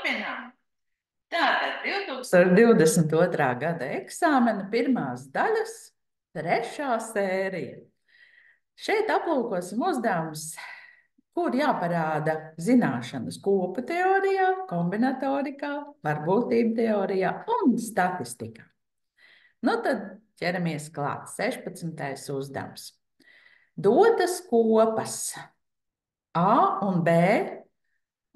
turpinām. Tātad 2022. gada eksāmena pirmās daļas, 3. sērija. Šeit aplūkosim uzdevumus, kur jāparāda zināšanas kopu teorijā, kombinatorikā, varbūtību teorijā un statistikā. Nu tad ķeramies klāt. 16. uzdevums. Dotas kopas A un B.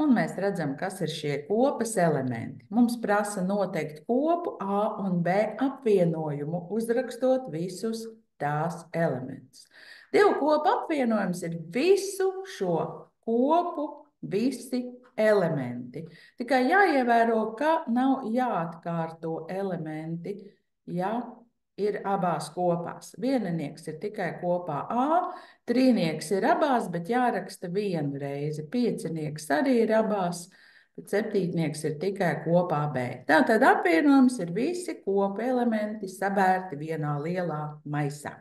Un mēs redzam, kas ir šie kopas elementi. Mums prasa noteikt kopu A un B apvienojumu, uzrakstot visus tās elementus. Divu kopu apvienojums ir visu šo kopu, visi elementi. Tikai jāievēro, ka nav jāatkārto elementi, ja ir abās kopās. Vieninieks ir tikai kopā A, trīnieks ir abās, bet jāraksta vienu reizi. Piecinieks arī ir abās, bet septītnieks ir tikai kopā B. Tātad apvienojums ir visi kopu elementi sabērti vienā lielā maisā.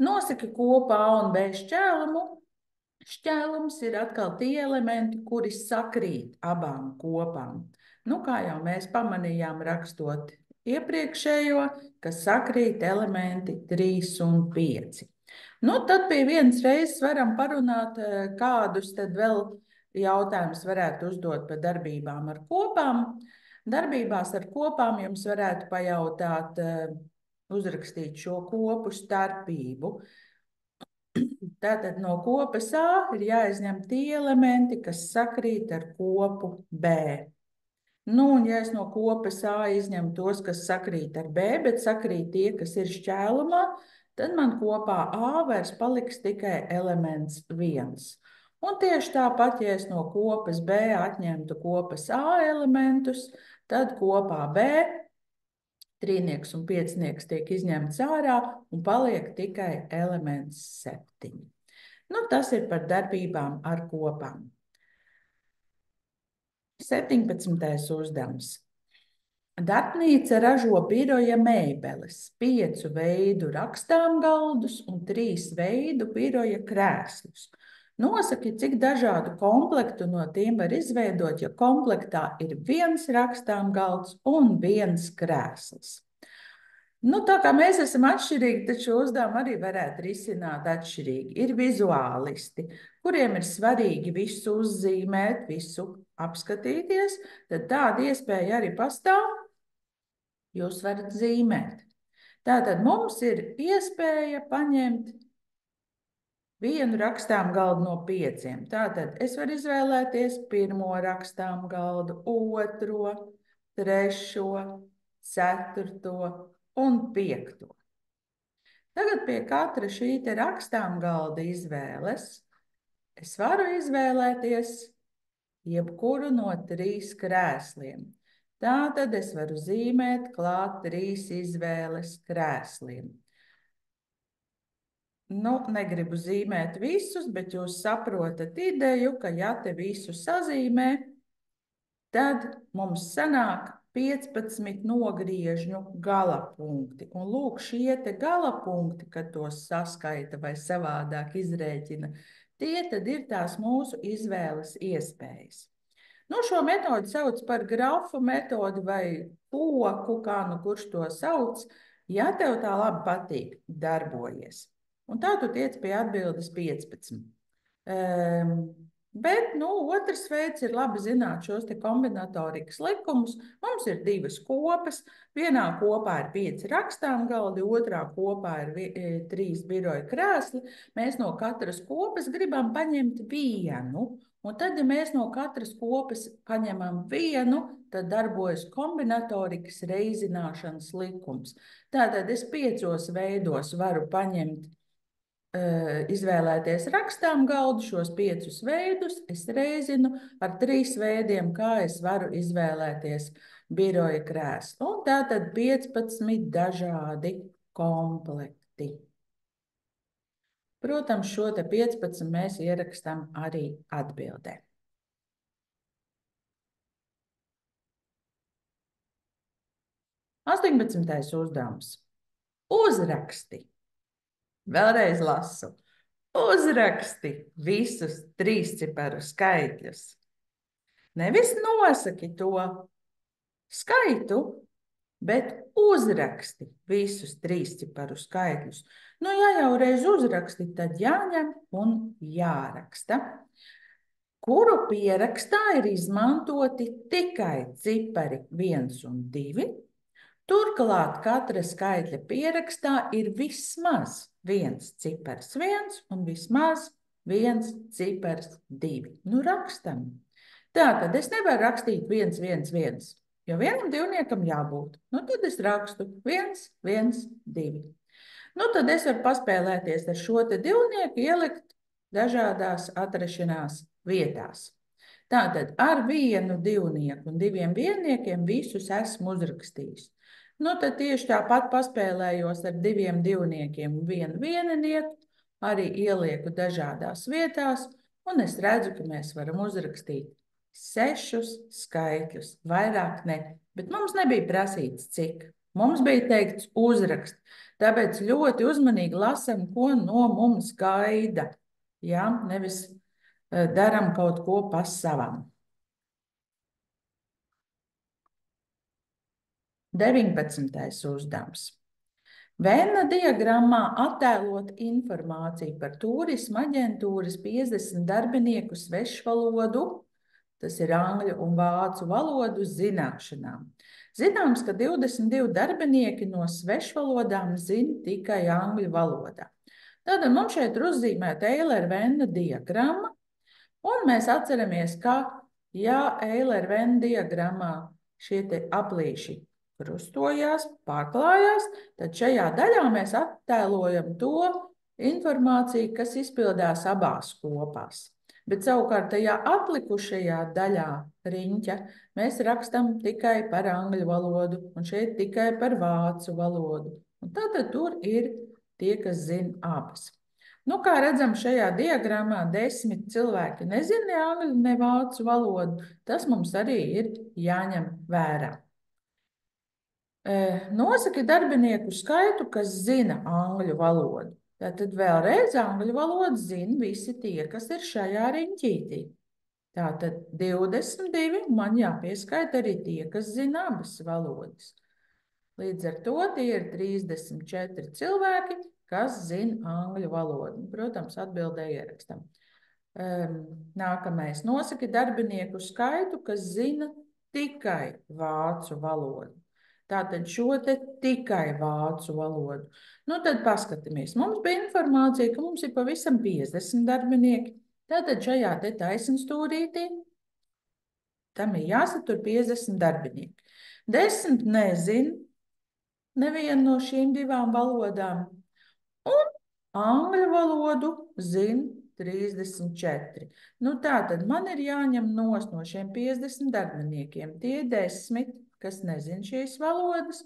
Nosaka kopā A un B šķēlumu. Šķēlums ir atkal tie elementi, kuri sakrīt abām kopām. Nu, kā jau mēs pamanījām rakstot iepriekšējo, kas sakrīt elementi 3 un 5. Nu, tad pie vienas reizes varam parunāt, kādus tad vēl jautājumus varētu uzdot par darbībām ar kopām. Darbībās ar kopām jums varētu pajautāt, uzrakstīt šo kopu starpību. Tātad no kopas A ir jāizņem tie elementi, kas sakrīt ar kopu B. Nu, un ja es no kopas A izņemu tos, kas sakrīt ar B, bet sakrīt tie, kas ir šķēlumā, tad man kopā A vairs paliks tikai elements 1. Un tieši tāpat, ja es no kopas B atņemtu kopas A elementus, tad kopā B trīnieks un piecinieks tiek izņemts ārā un paliek tikai elements 7. Nu, tas ir par darbībām ar kopām. 17. uzdevums. Darbnīca ražo biroja mēbeles, 5 veidu rakstāmgaldus un 3 veidu biroja krēslus. Nosaki, cik dažādu komplektu no tiem var izveidot, ja komplektā ir 1 rakstāmgalds un 1 krēsls. Nu, tā kā mēs esam atšķirīgi, tad šo uzdevumu arī varētu risināt atšķirīgi. Ir vizuālisti, kuriem ir svarīgi visu uzzīmēt, visu apskatīties, tad tāda iespēja arī pastāv. Jūs varat zīmēt. Tātad mums ir iespēja paņemt vienu rakstāmgaldu no 5. Tātad es varu izvēlēties 1. rakstāmgaldu, 2., 3., 4. un 5. Tagad pie katra šī rakstāmgalda izvēles es varu izvēlēties jebkuru no 3 krēsliem. Tātad es varu zīmēt klāt 3 izvēles krēsliem. Nu, negribu zīmēt visus, bet jūs saprotat ideju, ka ja te visu sazīmē, tad mums sanāk 15 nogriežņu galapunkti. Un lūk, šie te galapunkti, kad tos saskaita vai savādāk izrēķina, tie tad ir tās mūsu izvēles iespējas. Nu, šo metodi sauc par grafu metodi vai poku, kā nu kurš to sauc. Ja tev tā labi patīk, darbojies. Un tā tu tiec pie atbildes 15. Bet, nu, otrs veids ir labi zināt šos te kombinatorikas likumus. Mums ir 2 kopas. Vienā kopā ir 5 rakstāmgaldi, otrā kopā ir 3 biroja krēsli. Mēs no katras kopas gribam paņemt vienu. Un tad, ja mēs no katras kopas paņemam vienu, tad darbojas kombinatorikas reizināšanas likums. Tātad es 5 veidos varu paņemt, izvēlēties rakstāmgaldu, šos 5 veidus es reizinu ar 3 veidiem, kā es varu izvēlēties biroja krēslu. Un tātad 15 dažādi komplekti. Protams, šo te 15 mēs ierakstam arī atbildē. Astoņpadsmitais uzdevums. Uzraksti. Vēlreiz lasu. Uzraksti visus 3 ciparu skaitļus. Nevis nosaki to skaitu, bet uzraksti visus trīsciparu skaitļus. Nu, ja jau reiz uzraksti, tad jāņem un jāraksta, kuru pierakstā ir izmantoti tikai cipari 1 un 2. Turklāt katra skaitļa pierakstā ir vismaz viens cipars 1 un vismaz viens cipars 2. Nu, rakstam. Tātad es nevaru rakstīt 1, 1, 1, jo vienam divniekam jābūt. Nu, tad es rakstu 1, 1, 2. Nu, tad es varu paspēlēties ar šo te divnieku, ielikt dažādās atrašanās vietās. Tātad ar vienu divnieku un diviem vienniekiem visus esmu uzrakstījis. Nu, tad tieši tāpat paspēlējos ar diviem divniekiem un vienu vieninieku, arī ielieku dažādās vietās, un es redzu, ka mēs varam uzrakstīt 6 skaitļus, vairāk ne, bet mums nebija prasīts cik. Mums bija teikts uzrakst, tāpēc ļoti uzmanīgi lasam, ko no mums gaida, ja? Nevis daram kaut ko pa savam. 19. uzdevums. Venna diagrammā attēlot informāciju par turisma aģentūras 50 darbinieku svešvalodu, tas ir angļu un vācu valodu zināšanām. Zināms, ka 22 darbinieki no svešvalodām zina tikai angļu valodā. Tad mums šeit ir uzzīmēta Eilera-Venna diagramma, un mēs atceramies, ka, ja Eilera-Venna diagrammā šie te aplīši krustojās, pārklājās, tad šajā daļā mēs attēlojam to informāciju, kas izpildās abās kopās. Bet savukārt tajā atlikušajā daļā riņķa mēs rakstam tikai par angļu valodu un šeit tikai par vācu valodu. Un tātad tur ir tie, kas zina abas. Nu, kā redzam, šajā diagrammā 10 cilvēki nezina ne angļu, ne vācu valodu. Tas mums arī ir jāņem vērā. Nosaki darbinieku skaitu, kas zina angļu valodu. Tātad vēlreiz angļu valodu zina visi tie, kas ir šajā riņķītī. Tātad 22 man jāpieskaita arī tie, kas zina abas valodas. Līdz ar to tie ir 34 cilvēki, kas zina angļu valodu. Protams, atbildē ierakstam. Nākamais. Nosaki darbinieku skaitu, kas zina tikai vācu valodu. Tātad šo te tikai vācu valodu. Nu, tad paskatāmies. Mums bija informācija, ka mums ir pavisam 50 darbinieki. Tātad šajā te taisnstūrītī tam ir jāsatur 50 darbinieki. 10 nezin nevienu no šīm divām valodām. Un angļu valodu zin 34. Nu, tātad man ir jāņem nost no šiem 50 darbiniekiem tie 10, kas nezina šīs valodas,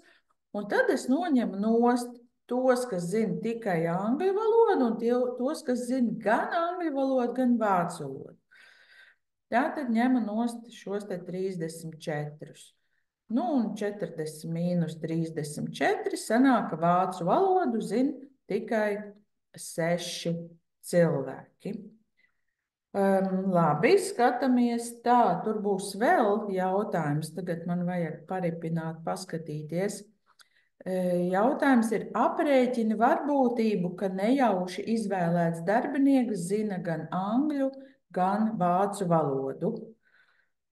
un tad es noņemu nost tos, kas zina tikai angļu valodu, un tos, kas zina gan angļu valodu, gan vācu valodu. Tātad ņemu nost šos te 34. Nu, un 40 mīnus 34 sanāk, ka vācu valodu zina tikai 6 cilvēki. Labi, skatāmies tā, tur būs vēl jautājums, tagad man vajag paripināt, paskatīties. Jautājums ir aprēķini varbūtību, ka nejauši izvēlēts darbinieks zina gan angļu, gan vācu valodu.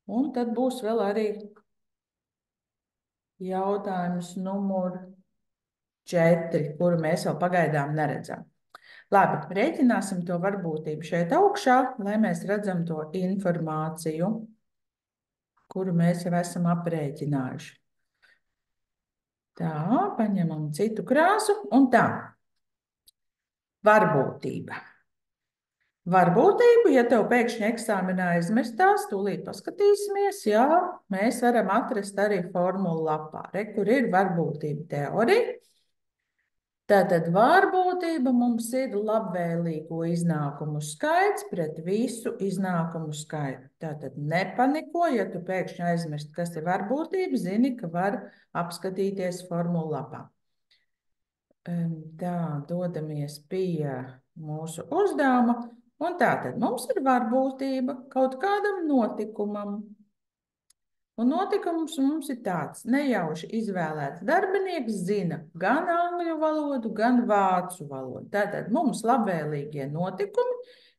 Un tad būs vēl arī jautājums numur 4, kuru mēs vēl pagaidām neredzam. Labi, rēķināsim to varbūtību šeit augšā, lai mēs redzam to informāciju, kuru mēs jau esam aprēķinājuši. Tā, paņemam citu krāsu un tā. Varbūtība. Varbūtību, ja tev pēkšņi eksāmenā aizmirstās, tūlīt paskatīsimies, jā, mēs varam atrast arī formulu lapā. Re, kur ir varbūtība teorija. Tātad varbūtība mums ir labvēlīgo iznākumu skaits pret visu iznākumu skaitu. Tātad nepaniko, ja tu pēkšņi aizmirst, kas ir varbūtība, zini, ka var apskatīties formulu lapā. Tā, dodamies pie mūsu uzdevuma. Un tātad mums ir varbūtība kaut kādam notikumam. Un notikums mums ir tāds: nejauši izvēlēts darbinieks zina gan angļu valodu, gan vācu valodu. Tātad mums labvēlīgie notikumi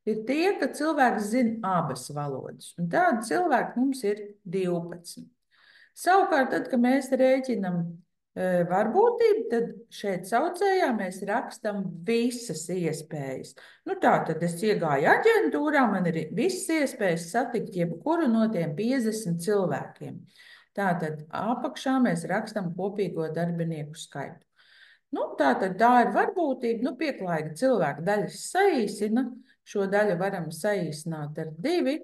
ir tie, ka cilvēks zina abas valodas. Un tādi cilvēki mums ir 12. Savukārt, tad, kad mēs rēķinam varbūtību, tad šeit saucējā mēs rakstam visas iespējas. Nu, tā tad es iegāju aģentūrā, man ir visas iespējas satikt jebkuru no tiem 50 cilvēkiem. Tātad apakšā mēs rakstam kopīgo darbinieku skaitu. Nu, tātad tā ir varbūtība, nu, pieklājīga cilvēka daļas saīsina. Šo daļu varam saīsināt ar 2.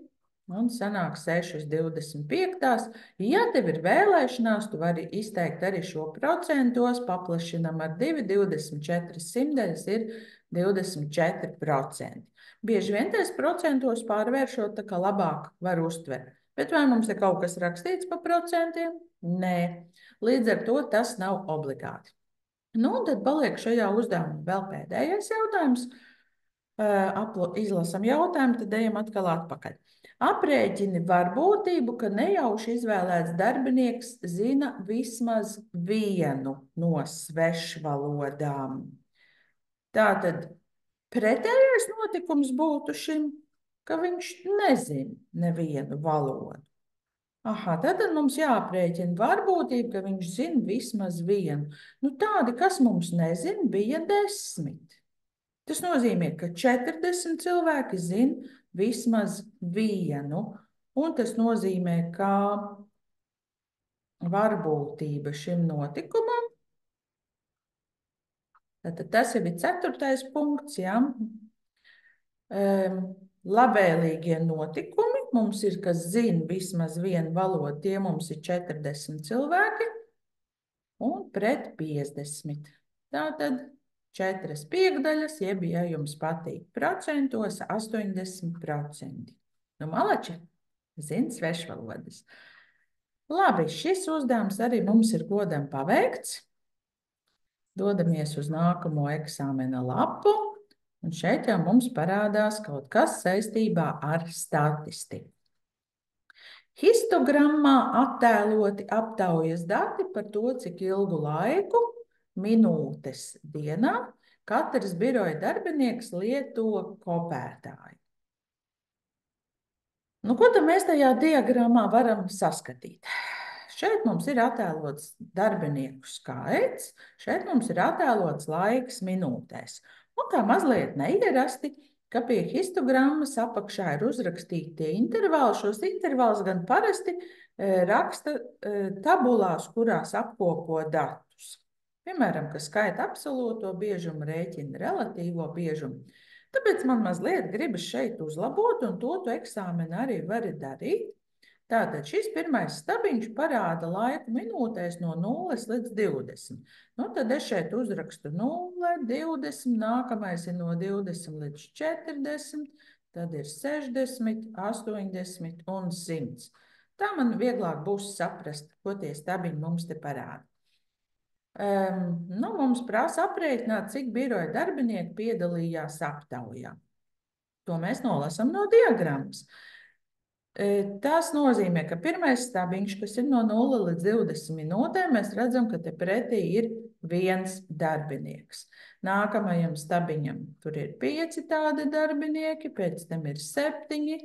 Un sanāk 6/25. Ja tev ir vēlēšanās, tu vari izteikt arī šo procentos, paplašinam ar 2, 24 simtdaļas ir 24%. Bieži vien tais procentos pārvēršot, tā kā labāk var uztvert. Bet vai mums ir kaut kas rakstīts pa procentiem? Nē. Līdz ar to tas nav obligāti. Nu, un tad paliek šajā uzdevumā vēl pēdējais jautājums. Izlasam jautājumu, tad ejam atkal atpakaļ. Aprēķini varbūtību, ka nejauši izvēlēts darbinieks zina vismaz vienu no svešvalodām. Tātad pretējais notikums būtu šim, ka viņš nezina nevienu valodu. Aha, tad mums jāaprēķina varbūtība, ka viņš zina vismaz vienu. Nu, tādi, kas mums nezina, bija 10. Tas nozīmē, ka 40 cilvēki zina vismaz vienu, un tas nozīmē, ka varbūtība šim notikumam, tad tas jau ir 4. punkts, ja? Labvēlīgie notikumi mums ir, kas zina vismaz vienu valodu, tie mums ir 40 cilvēki, un pret 50. Tātad 4 piekdaļas, jeb, ja jums patīk procentos, 80%. Nu, malači, zina svešvalodas. Labi, šis uzdevums arī mums ir godam paveikts. Dodamies uz nākamo eksāmena lapu, un šeit jau mums parādās kaut kas saistībā ar statistiku. Histogrammā attēloti aptaujas dati par to, cik ilgu laiku, minūtes dienā, katrs biroja darbinieks lieto kopētāju. Nu, ko tad mēs tajā diagrammā varam saskatīt? Šeit mums ir attēlots darbinieku skaits, šeit mums ir attēlots laiks minūtēs. Un tā mazliet neierasti, ka pie histogrammas apakšā ir uzrakstīti tie intervāli. Šos intervālus gan parasti raksta tabulās, kurās apkopo datus. Piemēram, ka skaita absolūto biežumu, rēķina relatīvo biežumu. Tāpēc man mazliet gribas šeit uzlabot, un to tu eksāmenu arī vari darīt. Tātad šis pirmais stabiņš parāda laiku minūtēs no 0 līdz 20. Nu, tad es šeit uzrakstu 0, 20, nākamais ir no 20 līdz 40, tad ir 60, 80 un 100. Tā man vieglāk būs saprast, ko tie stabiņi mums te parāda. Nu, mums prasa aprēķināt, cik biroja darbinieki piedalījās aptaujā. To mēs nolasam no diagrammas. Tas nozīmē, ka pirmais stabiņš, kas ir no 0 līdz 20 minūtēm, mēs redzam, ka te pretī ir viens darbinieks. Nākamajam stabiņam tur ir 5 tādi darbinieki, pēc tam ir 7,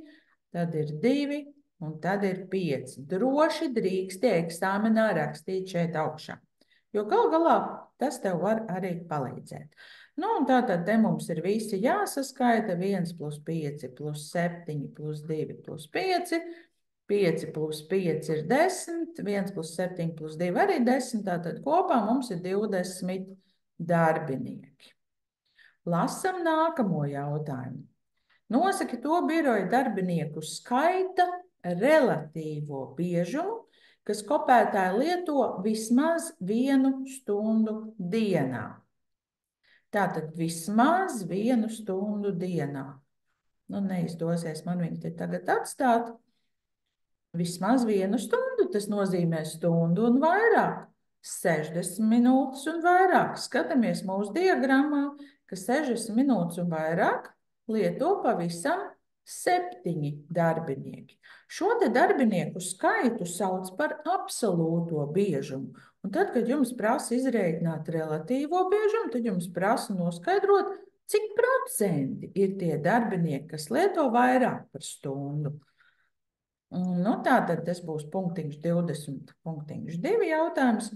tad ir 2 un tad ir 5. Droši drīkst eksāmenā rakstīt šeit augšā, jo gal galā tas tev var arī palīdzēt. Nu, un tātad te mums ir visi jāsaskaita 1 plus 5 plus 7 plus 2 plus 5, 5 plus 5 ir 10, 1 plus 7 plus 2 arī 10, tātad kopā mums ir 20 darbinieki. Lasam nākamo jautājumu. Nosaki to biroja darbinieku skaita relatīvo biežumu, kas kopētāji lieto vismaz 1 stundu dienā. Tātad vismaz 1 stundu dienā. Nu, neizdosies man viņu te tagad atstāt. Vismaz 1 stundu, tas nozīmē stundu un vairāk. 60 minūtes un vairāk. Skatāmies mūsu diagrammā, ka 60 minūtes un vairāk lieto pavisam 7 darbinieki. Šo te darbinieku skaitu sauc par absolūto biežumu. Un tad, kad jums prasa izrēķināt relatīvo biežumu, tad jums prasa noskaidrot, cik procenti ir tie darbinieki, kas lieto vairāk par stundu. Nu, tātad tas būs punktiņš 20, punktiņš 2 jautājums.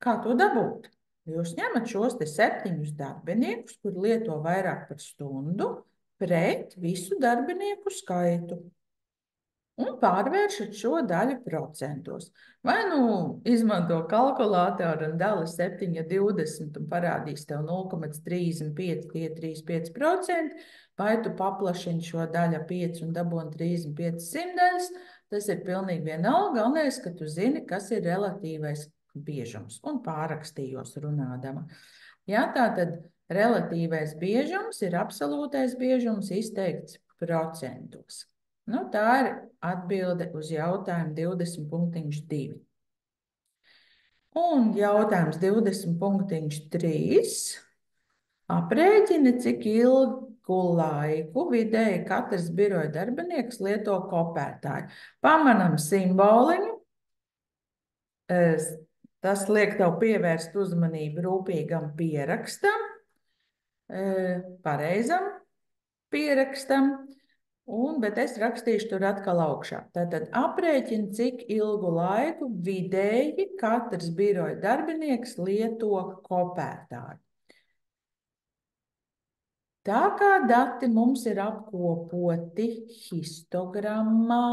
Kā to dabūt? Jūs ņemat šos te 7 darbiniekus, kur lieto vairāk par stundu, pret visu darbinieku skaitu. Un pārvēršat šo daļu procentos. Vai nu izmanto kalkulātoru un dali 7, 20 un parādīs tev 0,35, tie 35%, vai tu paplašini šo daļu 5 un dabūni 35 simtdaļas, tas ir pilnīgi vienalga, galvenais, ka tu zini, kas ir relatīvais biežums, un pārrakstījos runādama. Jā, tātad relatīvais biežums ir absolūtais biežums izteikts procentos. Nu, tā ir atbilde uz jautājumu 20.2. Un jautājums 20.3. Aprēķini, cik ilgu laiku vidēji katrs biroja darbinieks lieto kopētāju. Pamanam simboliņu. Tas liek tev pievērst uzmanību rūpīgam pierakstam, pareizam pierakstam. Bet es rakstīšu tur atkal augšā. Tātad aprēķina, cik ilgu laiku vidēji katrs biroja darbinieks lieto kopētāju. Tā kā dati mums ir apkopoti histogrammā,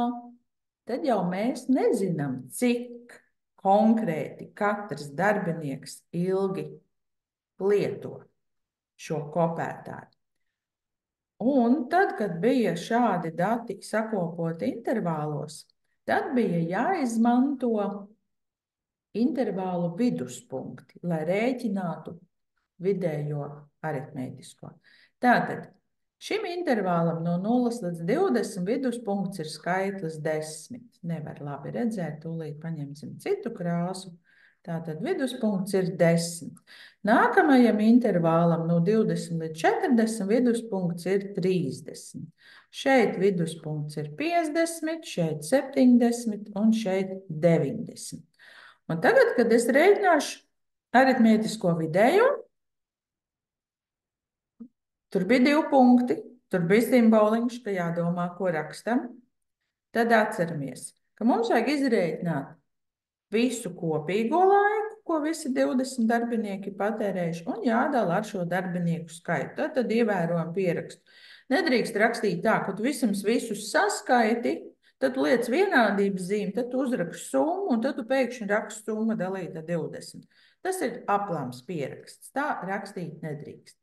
tad jau mēs nezinām, cik konkrēti katrs darbinieks ilgi lieto šo kopētāju. Un tad, kad bija šādi dati sakopoti intervālos, tad bija jāizmanto intervālu viduspunkti, lai rēķinātu vidējo aritmētisko. Tātad šim intervālam no 0 līdz 20 viduspunkts ir skaitlis 10. Nevar labi redzēt, tūlīt paņemsim citu krāsu. Tātad viduspunkts ir 10. Nākamajam intervālam no 20 līdz 40 viduspunkts ir 30. Šeit viduspunkts ir 50, šeit 70 un šeit 90. Un tagad, kad es rēķināšu aritmētisko vidējo, tur bija 2 punkti, tur bija simboliņš, ka jādomā, ko rakstam. Tad atceramies, ka mums vajag izrēķināt visu kopīgo laiku, ko visi 20 darbinieki patērējuši, un jādala ar šo darbinieku skaitu. Tad ievērojam pierakstu. Nedrīkst rakstīt tā, ka tu visus saskaiti, tad tu liec vienādības zīmi, tad tu uzraksti summu, un tad tu pēkšņi raksti summa dalīta 20. Tas ir aplams pieraksts. Tā rakstīt nedrīkst.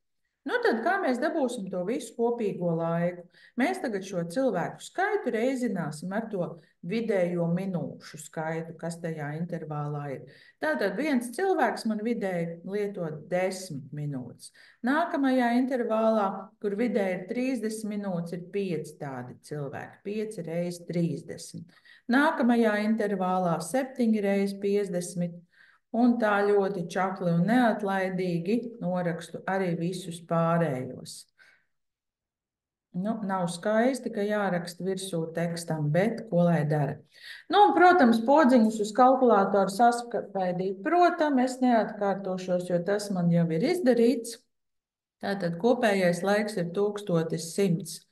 Nu tad kā mēs dabūsim to visu kopīgo laiku? Mēs tagad šo cilvēku skaitu reizināsim ar to vidējo minūšu skaitu, kas tajā intervālā ir. Tātad viens cilvēks man vidēji lieto 10 minūtes. Nākamajā intervālā, kur vidēji ir 30 minūtes, ir 5 tādi cilvēki. 5 reiz 30. Nākamajā intervālā 7 reiz 50. Un tā ļoti čakli un neatlaidīgi norakstu arī visus pārējos. Nu, nav skaisti, ka jāraksta virsū tekstam, bet ko lai dara? Nu, un, protams, podziņus uz kalkulātoru saskaidīt. Protams, es neatkārtošos, jo tas man jau ir izdarīts. Tātad kopējais laiks ir 1100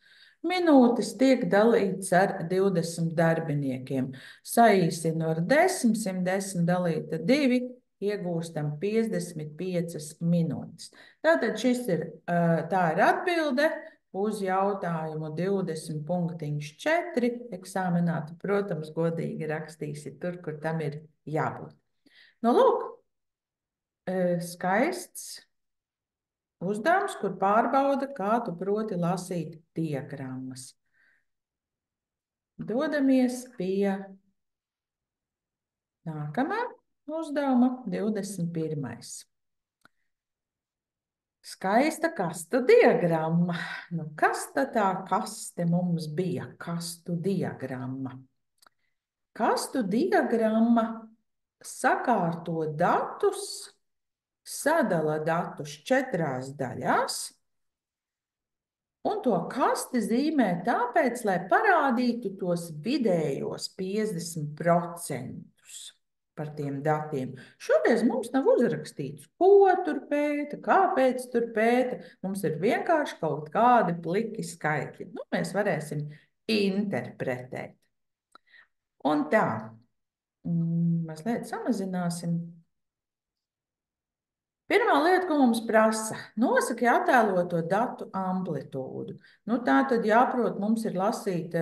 minūtes, tiek dalīts ar 20 darbiniekiem. Saīsinu ar 10, 110 dalīta 2, iegūstam 55 minūtes. Tātad tā ir atbilde uz jautājumu 20.4. Eksāmenā tu, protams, godīgi rakstīsi tur, kur tam ir jābūt. Nu, lūk, skaists uzdevums, kur pārbauda, kā tu proti lasīt diagrammas. Dodamies pie nākamā uzdevuma, 21. Skaista kastu diagramma. Nu, kas tad tā kaste mums bija? Kastu diagramma. Kastu diagramma sakārto datus, sadala datus 4 daļās Un to kasti zīmē tāpēc, lai parādītu tos vidējos 50% par tiem datiem. Šoreiz mums nav uzrakstīts, ko tur pēta, kāpēc tur pēta. Mums ir vienkārši kaut kādi pliki skaitļi. Nu, mēs varēsim interpretēt. Un tā, mazliet samazināsim. Pirmā lieta, ko mums prasa, nosaka attēloto datu amplitūdu. Nu, tā tad jāprot, mums ir lasīt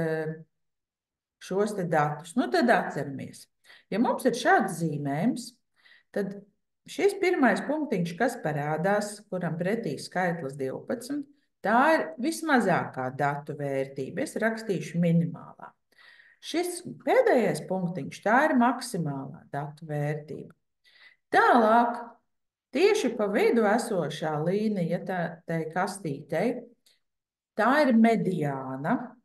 šos te datus. Nu, tad atceramies. Ja mums ir šāds zīmējums, tad šis pirmais punktiņš, kas parādās, kuram pretī skaitlis 12, tā ir vismazākā datu vērtība. Es rakstīšu minimālā. Šis pēdējais punktiņš, tā ir maksimālā datu vērtība. Tālāk, tieši pa vidu esošā līnija, tai kastītei, tā ir mediāna.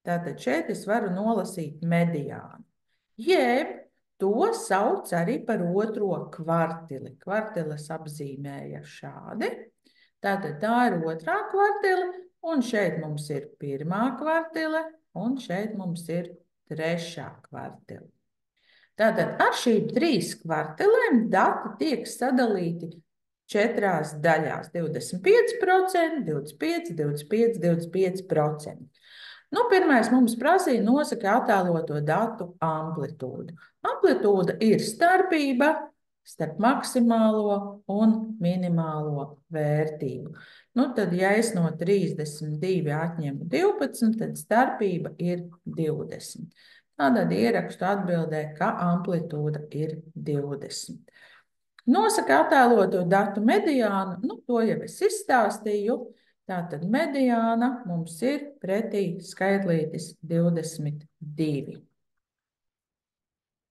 Tātad šeit es varu nolasīt mediānu. Jeb to sauc arī par otro kvartili. Kvartiles apzīmēja šādi. Tātad tā ir otrā kvartile, un šeit mums ir pirmā kvartile, un šeit mums ir trešā kvartile. Tātad ar šīm 3 kvartilēm dati tiek sadalīti 4 daļās – 25%, 25%, 25%, 25%. Nu, pirmais mums prasīja nosaka attēloto datu amplitūdu. Amplitūda ir starpība starp maksimālo un minimālo vērtību. Nu, tad, ja es no 32 atņemu 12, tad starpība ir 20. Tātad ierakstu atbildē, ka amplitūda ir 20. Nosaka attēloto datu mediānu, nu, to jau es izstāstīju. Tātad mediāna mums ir pretī skaitlītis 22.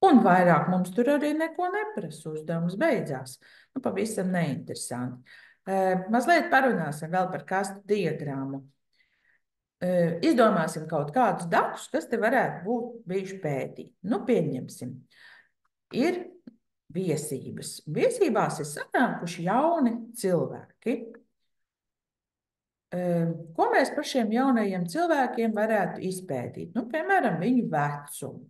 Un vairāk mums tur arī neko neprasa, uzdevums beidzās. Nu, pavisam neinteresanti. Mazliet parunāsim vēl par kastu diagrammu. Izdomāsim kaut kādus datus, kas te varētu būt bijuši pētīti. Nu, pieņemsim. Ir viesības. Viesībās ir sanākuši jauni cilvēki. Ko mēs par šiem jaunajiem cilvēkiem varētu izpētīt? Nu, piemēram, viņu vecumu.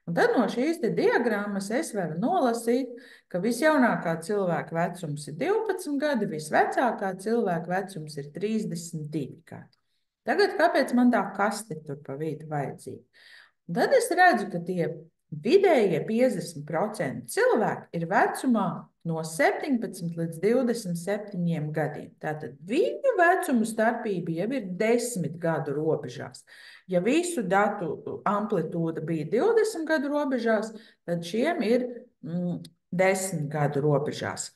Un tad no šīs diagrammas es varu nolasīt, ka visjaunākā cilvēka vecums ir 12 gadi, visvecākā cilvēka vecums ir 32 gadi. Tagad, kāpēc man tā kaste tur pa vidu vajadzīga? Tad es redzu, ka tie vidējie 50% cilvēki ir vecumā no 17 līdz 27 gadiem. Tātad viņu vecumu starpība jau ir 10 gadu robežās. Ja visu datu amplitūda bija 20 gadu robežās, tad šiem ir 10 gadu robežās.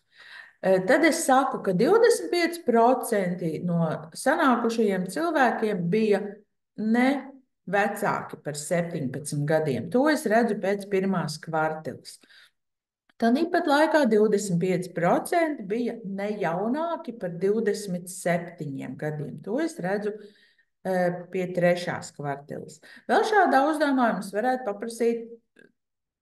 Tad es saku, ka 25% no sanākušajiem cilvēkiem bija ne vecāki par 17 gadiem. To es redzu pēc pirmās kvartiles. Tāpat laikā 25% bija ne jaunāki par 27 gadiem. To es redzu pie trešās kvartiles. Vēl šādā uzdevumā mums varētu paprasīt,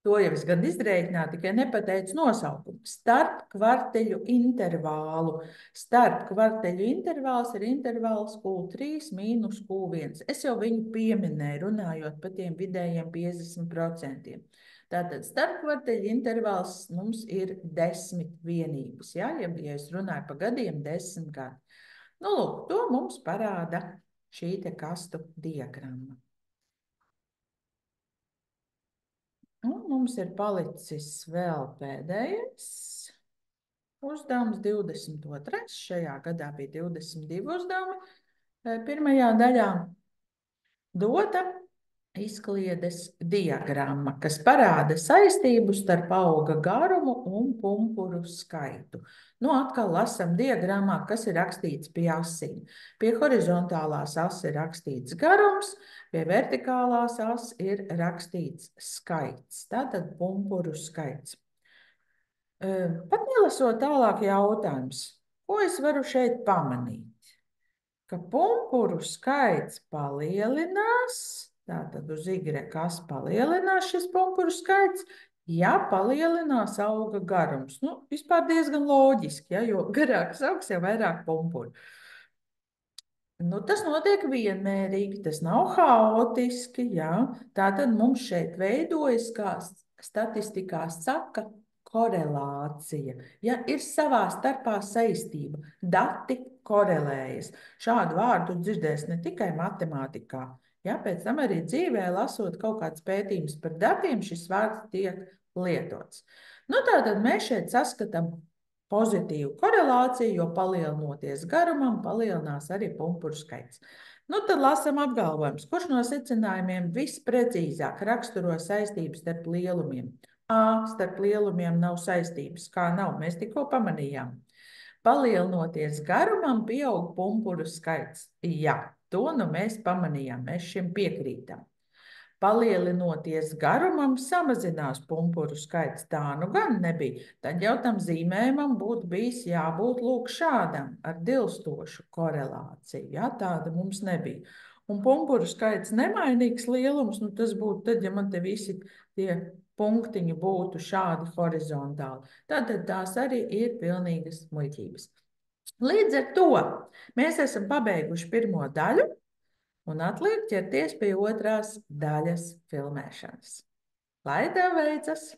to jau es gan izrēķināju, tikai nepateicu nosaukumu. Starp kvarteļu intervālu. Starp kvarteļu intervāls ir intervāls Q3 mīnus Q1. Es jau viņu pieminēju, runājot par tiem vidējiem 50%. Tātad starp kvarteļu intervāls mums ir 10 vienības. Ja es runāju par gadiem, 10 gadi. Nu, lūk, to mums parāda šī te kastu diagramma. Un mums ir palicis vēl pēdējais uzdevums, 22. Šajā gadā bija 22 uzdevumi. Pirmajā daļā dota izkliedes diagramma, kas parāda saistību starp auga garumu un pumpuru skaitu. Nu, atkal lasam diagrammā, kas ir rakstīts pie asīm. Pie horizontālās ases ir rakstīts garums, pie vertikālās ases ir rakstīts skaits. Tātad pumpuru skaits. Pat nelasot tālāk jautājums, ko es varu šeit pamanīt? Ka pumpuru skaits palielinās, tātad uz Y palielinās šis pumpuru skaits, ja palielinās auga garums. Nu, vispār diezgan loģiski, ja, jo garāks augs, jau vairāk pumpuru. Nu, tas notiek vienmērīgi, tas nav haotiski. Jā. Tātad mums šeit veidojas, kā statistikā saka, korelācija. Ja ir savā starpā saistība, dati korelējas. Šādu vārdu dzirdēs ne tikai matemātikā, ja pēc tam arī dzīvē, lasot kaut kāds pētījums par datiem, šis vārds tiek lietots. Nu, tātad mēs šeit saskatām pozitīvu korelāciju, jo palielinoties garumam, palielinās arī pumpuru skaits. Nu, tad lasām apgalvojumus, kurš no secinājumiem visprecīzāk raksturo saistības starp lielumiem. Starp lielumiem nav saistības. Kā nav? Mēs tikko pamanījām. Palielinoties garumam, pieaug pumpuru skaits. Jā, to nu mēs pamanījām, mēs šim piekrītam. Palielinoties garumam, samazinās pumpuru skaits. Tā nu gan nebija. Tad jau tam zīmējumam būtu bijis jābūt lūk šādam, ar dilstošu korelāciju. Ja? Tāda mums nebija. Un pumpuru skaits nemainīgs lielums, nu tas būtu tad, ja man te visi tie punktiņi būtu šādi horizontāli. Tad tās arī ir pilnīgas muļķības. Līdz ar to mēs esam pabeiguši pirmo daļu. Un atliek ķerties pie otrās daļas filmēšanas. Lai tev veicas!